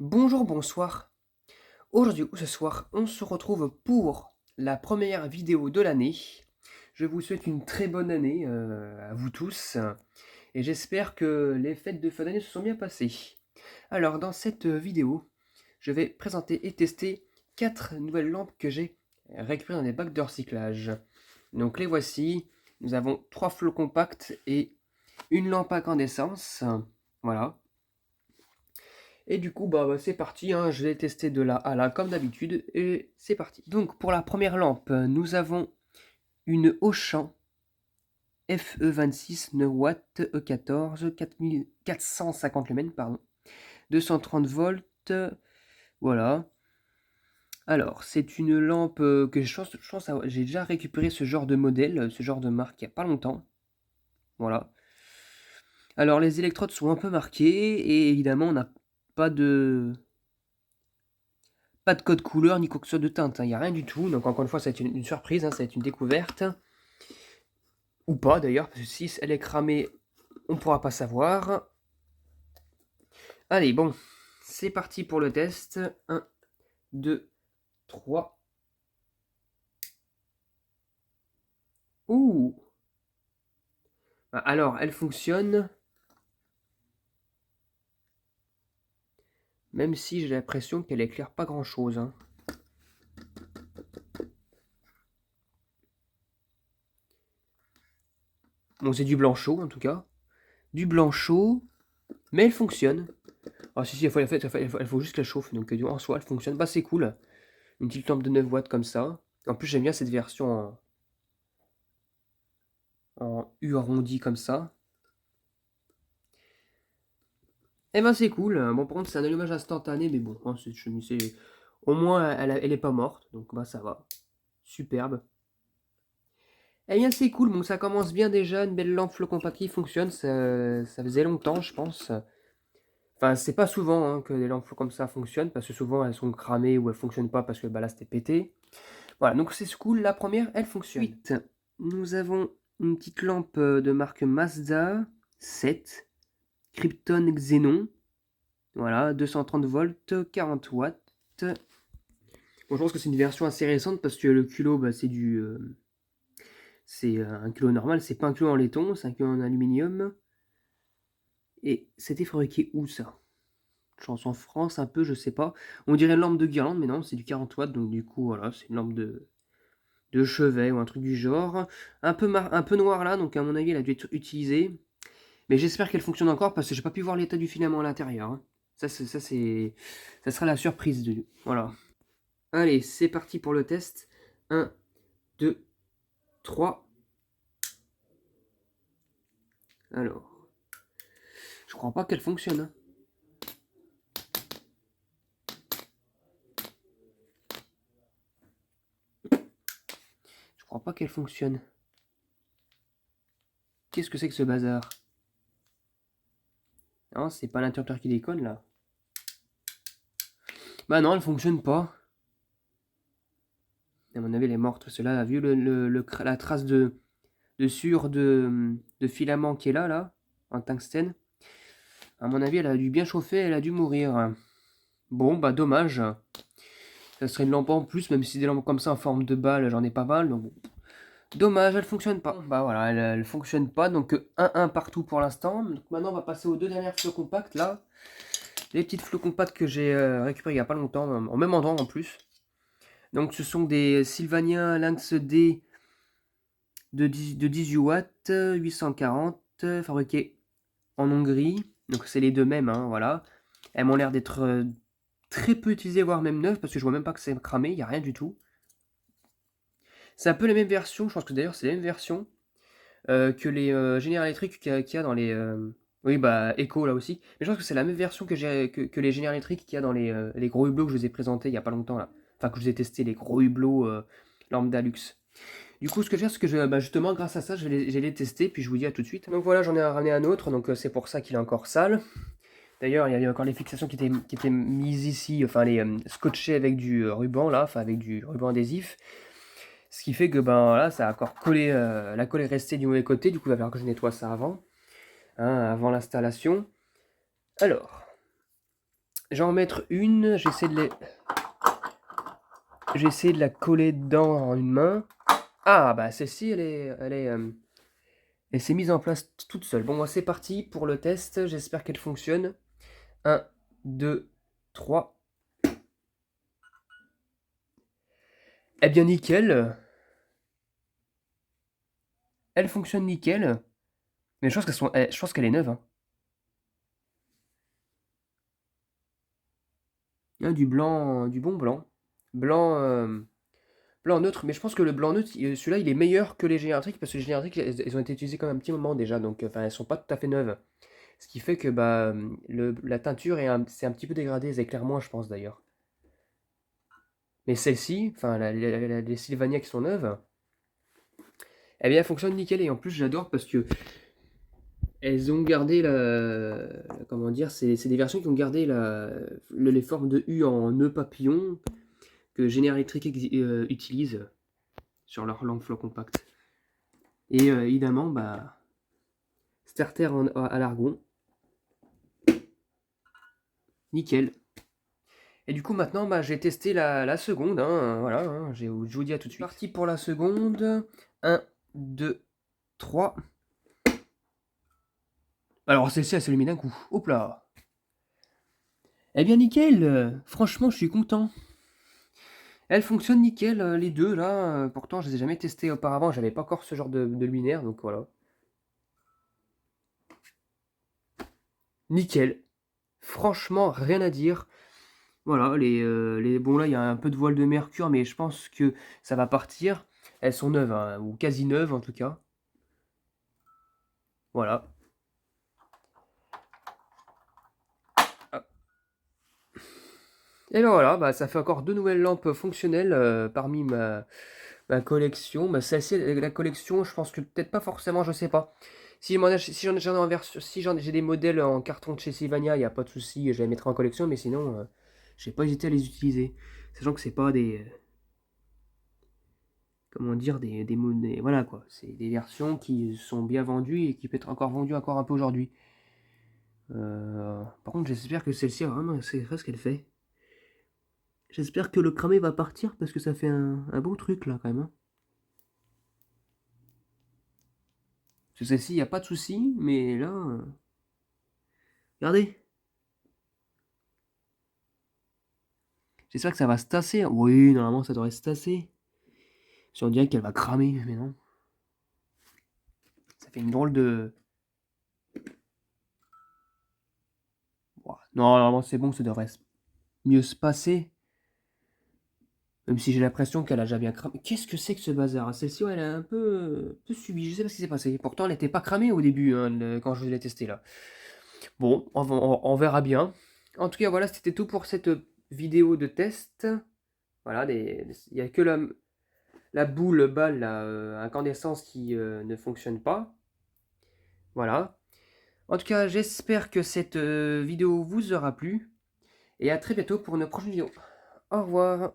Bonjour, bonsoir. Aujourd'hui ou ce soir, on se retrouve pour la première vidéo de l'année. Je vous souhaite une très bonne année à vous tous et j'espère que les fêtes de fin d'année se sont bien passées. Alors, dans cette vidéo, je vais présenter et tester 4 nouvelles lampes que j'ai récupérées dans des bacs de recyclage. Donc les voici. Nous avons 3 flots compacts et une lampe à incandescence. Voilà. Et du coup, c'est parti, hein, je l'ai testé de là à là comme d'habitude, et c'est parti. Donc pour la première lampe, nous avons une Auchan FE26 9 watts E14 4450 lumens, pardon, 230 volts, voilà. Alors, c'est une lampe que j'ai déjà récupéré ce genre de modèle, ce genre de marque il n'y a pas longtemps, voilà. Alors les électrodes sont un peu marquées, et évidemment on n'a pas de code couleur ni quoi que ce soit de teinte, il n'y a rien du tout. Donc encore une fois, c'est une surprise, ça va être une découverte. Ou pas d'ailleurs, parce que si elle est cramée, on ne pourra pas savoir. Allez, bon, c'est parti pour le test. 1, 2, 3. Ouh! Alors, elle fonctionne. Même si j'ai l'impression qu'elle éclaire pas grand chose, hein. Bon, c'est du blanc chaud en tout cas. Du blanc chaud, mais elle fonctionne. Ah si, il faut juste qu'elle chauffe, donc en soi elle fonctionne. Bah c'est cool. Une petite lampe de 9 watts comme ça. En plus j'aime bien cette version en U arrondi comme ça. Eh ben c'est cool. Bon par contre c'est un allumage instantané, mais bon, hein, au moins elle est pas morte, donc bah ça va. Superbe. Eh bien c'est cool, bon ça commence bien déjà, une belle lampe flow compact qui fonctionne, ça faisait longtemps je pense. Enfin c'est pas souvent hein, que des lampes flow comme ça fonctionnent, parce que souvent elles sont cramées ou elles fonctionnent pas parce que bah là c'était pété. Voilà, donc c'est cool, la première elle fonctionne. Ensuite, nous avons une petite lampe de marque Mazda 7, Krypton Xenon. Voilà, 230 volts, 40 watts. Bon, je pense que c'est une version assez récente parce que le culot, c'est un culot normal, c'est pas un culot en laiton, c'est un culot en aluminium. Et c'était fabriqué où ça? Je pense en France un peu, je sais pas. On dirait une lampe de guirlande, mais non, c'est du 40 watts, donc du coup, voilà, c'est une lampe de chevet ou un truc du genre. Un peu noir là, donc à mon avis, elle a dû être utilisée. Mais j'espère qu'elle fonctionne encore parce que j'ai pas pu voir l'état du filament à l'intérieur, hein. Ça sera la surprise de. Voilà. Allez, c'est parti pour le test. 1, 2, 3. Alors, je crois pas qu'elle fonctionne, hein. Je crois pas qu'elle fonctionne. Qu'est-ce que c'est que ce bazar? Non, c'est pas l'interrupteur qui déconne là. Bah non, elle fonctionne pas. À mon avis, elle est morte. Parce que là, vu la trace de sueur de filament qui est là, en tungstène, à mon avis, elle a dû bien chauffer, elle a dû mourir. Bon, bah dommage. Ça serait une lampe en plus, même si des lampes comme ça en forme de balle, j'en ai pas mal. Donc bon. Dommage, elle fonctionne pas. Bah voilà, elle fonctionne pas. Donc 1-1 partout pour l'instant. Donc maintenant, on va passer aux deux dernières flots compacts là. Les petites flots compacts que j'ai récupérées il y a pas longtemps, en même endroit en plus. Donc ce sont des Sylvania Lynx D de 18 watts, 840, fabriqués en Hongrie. Donc c'est les deux mêmes, hein, voilà. Elles m'ont l'air d'être très peu utilisées, voire même neuves, parce que je vois même pas que c'est cramé, il n'y a rien du tout. C'est un peu les mêmes versions, je pense que d'ailleurs c'est les mêmes versions que les General Electric qu'il y a dans les... Oui, bah Echo là aussi. Mais je pense que c'est la même version que les General Electric qu'il y a dans les gros hublots que je vous ai présentés il y a pas longtemps là. Enfin, que je vous ai testé, les gros hublots Lambda Luxe. Du coup, ce que je vais faire, c'est que justement, grâce à ça, je vais les tester, puis je vous dis à tout de suite. Donc voilà, j'en ai ramené un autre, donc c'est pour ça qu'il est encore sale. D'ailleurs, il y a encore les fixations qui étaient mises ici, enfin les scotchées avec du ruban là, enfin avec du ruban adhésif. Ce qui fait que ben là, ça a encore collé, la colle est restée du mauvais côté, du coup il va falloir que je nettoie ça avant, hein, avant l'installation. Alors, Je vais en mettre une, j'essaie de la coller dedans en une main. Ah bah celle-ci elle s'est mise en place toute seule. Bon, c'est parti pour le test, j'espère qu'elle fonctionne. 1, 2, 3. Eh bien nickel. Elle fonctionne nickel. Mais je pense qu'elle est neuve, hein. Il y a du blanc, du bon blanc. Blanc, blanc neutre, mais je pense que le blanc neutre, celui-là, il est meilleur que les génératriques, parce que les génératriques, elles ont été utilisées quand même un petit moment déjà, donc enfin, elles sont pas tout à fait neuves. Ce qui fait que bah, la teinture c'est un petit peu dégradé, elle éclaire moins, je pense d'ailleurs. Mais celle-ci, enfin les Sylvania qui sont neuves, eh bien, elles fonctionnent nickel, et en plus, j'adore parce que elles ont gardé comment dire, c'est des versions qui ont gardé les formes de U en nœud papillon que General Electric utilise sur leur lampe flow compact. Et évidemment, bah, starter à l'argon. Nickel. Et du coup, maintenant, bah, j'ai testé la seconde. Hein, voilà, hein, je vous dis à tout de suite. Parti pour la seconde. 1, 2, 3. Alors, celle-ci, elle s'illumine d'un coup. Hop là. Eh bien, nickel. Franchement, je suis content. Elle fonctionne nickel, les deux là. Pourtant, je les ai jamais testés auparavant. J'avais pas encore ce genre de luminaire, donc voilà. Nickel. Franchement, rien à dire. Voilà, bon là, il y a un peu de voile de mercure, mais je pense que ça va partir. Elles sont neuves, hein, ou quasi neuves en tout cas. Voilà. Ah. Et ben voilà, bah, ça fait encore 2 nouvelles lampes fonctionnelles parmi ma collection. Bah, celle-ci, la collection, je pense que peut-être pas forcément, je sais pas. Si j'ai des modèles en carton de chez Sylvania, il n'y a pas de souci, je les mettrai en collection, mais sinon, j'ai pas hésité à les utiliser. Sachant que c'est pas des. Comment dire, voilà quoi. C'est des versions qui sont bien vendues et qui peuvent être encore vendues encore un peu aujourd'hui. Par contre, j'espère que celle-ci, vraiment, c'est ce qu'elle fait. J'espère que le cramé va partir parce que ça fait un beau truc là quand même, hein. Parce que celle-ci, il n'y a pas de souci, mais là. Regardez. J'espère que ça va se tasser. Oui, normalement ça devrait se tasser. Si on dirait qu'elle va cramer, mais non. Ça fait une drôle de. Ouah. Non, normalement c'est bon, ça devrait mieux se passer. Même si j'ai l'impression qu'elle a déjà bien cramé. Qu'est-ce que c'est que ce bazar? Celle-ci, ouais, elle a un peu subi. Je sais pas ce qui s'est passé. Pourtant, elle n'était pas cramée au début, hein, quand je l'ai testée là. Bon, on verra bien. En tout cas, voilà, c'était tout pour cette vidéo de test. Voilà, il n'y a que la boule balle, la incandescence qui ne fonctionne pas. Voilà. En tout cas, j'espère que cette vidéo vous aura plu. Et à très bientôt pour une prochaine vidéo. Au revoir.